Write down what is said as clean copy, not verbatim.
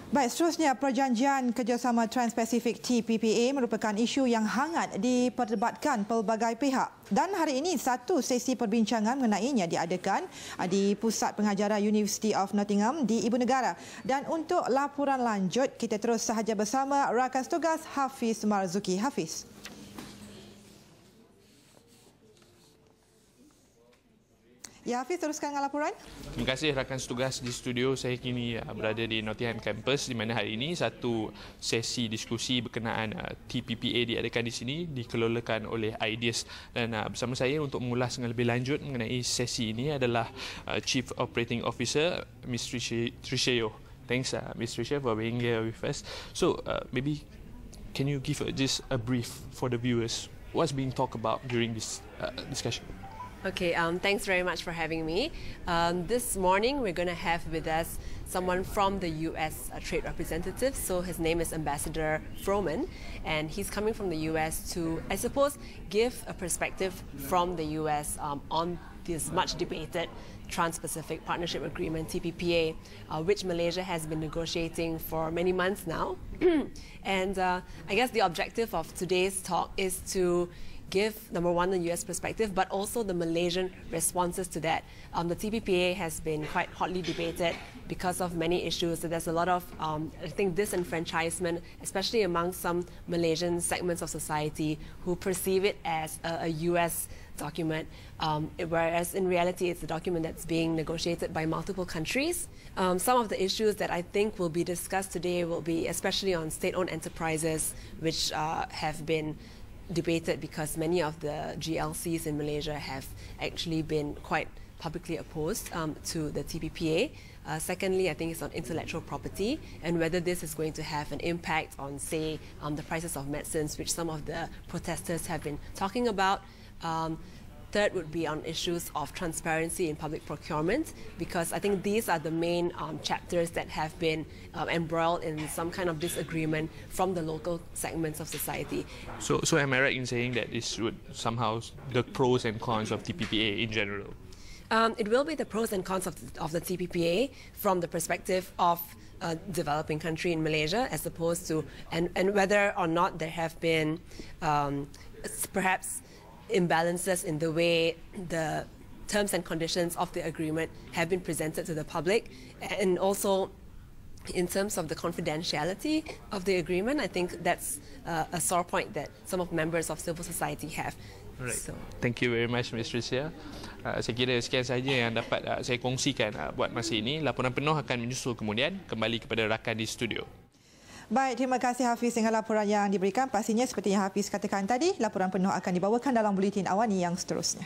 Baik, seterusnya Perjanjian Kerjasama Transpasifik TPPA merupakan isu yang hangat diperdebatkan pelbagai pihak. Dan hari ini satu sesi perbincangan mengenainya diadakan di Pusat Pengajaran University of Nottingham di Ibu Negara. Dan untuk laporan lanjut, kita terus sahaja bersama rakan tugas Hafiz Marzukhi. Hafiz. Ya, Hafiz, teruskan dengan laporan. Terima kasih rakan setugas di studio. Saya kini berada di Nottingham campus di mana hari ini satu sesi diskusi berkenaan TPPA diadakan di sini, dikelolakan oleh Ideas. Dan bersama saya untuk mengulas dengan lebih lanjut mengenai sesi ini adalah Chief Operating Officer, Ms. Trishayo. Thanks, Ms. Trishayo, for being here with us. So, maybe can you give just a brief for the viewers? What's being talked about during this discussion? Okay, thanks very much for having me. This morning we're going to have with us someone from the US trade representative. So his name is Ambassador Froman, and he's coming from the US to, I suppose, give a perspective from the US on this much debated Trans-Pacific Partnership Agreement, TPPA, which Malaysia has been negotiating for many months now. And I guess the objective of today's talk is to give, number one, the US perspective, but also the Malaysian responses to that. The TPPA has been quite hotly debated because of many issues. So there's a lot of, I think, disenfranchisement, especially among some Malaysian segments of society who perceive it as a US document, whereas in reality it's a document that's being negotiated by multiple countries. Some of the issues that I think will be discussed today will be especially on state-owned enterprises, which have been debated because many of the GLCs in Malaysia have actually been quite publicly opposed to the TPPA. Secondly, I think it's on intellectual property and whether this is going to have an impact on, say, the prices of medicines, which some of the protesters have been talking about. Third would be on issues of transparency in public procurement, because I think these are the main chapters that have been embroiled in some kind of disagreement from the local segments of society. So am I right in saying that this would somehow the pros and cons of TPPA in general? It will be the pros and cons of the TPPA from the perspective of a developing country in Malaysia, as opposed to, and whether or not there have been perhaps imbalances in the way the terms and conditions of the agreement have been presented to the public, and also in terms of the confidentiality of the agreement. I think that's a sore point that some of members of civil society have. Right. So, thank you very much, Ms. Tricia. Saya kira sekian sahaja yang dapat saya kongsikan buat masa ini. Laporan penuh akan menyusul kemudian kembali kepada rakan di studio. Baik, terima kasih Hafiz dengan laporan yang diberikan. Pastinya seperti yang Hafiz katakan tadi, laporan penuh akan dibawakan dalam buletin Awani yang seterusnya.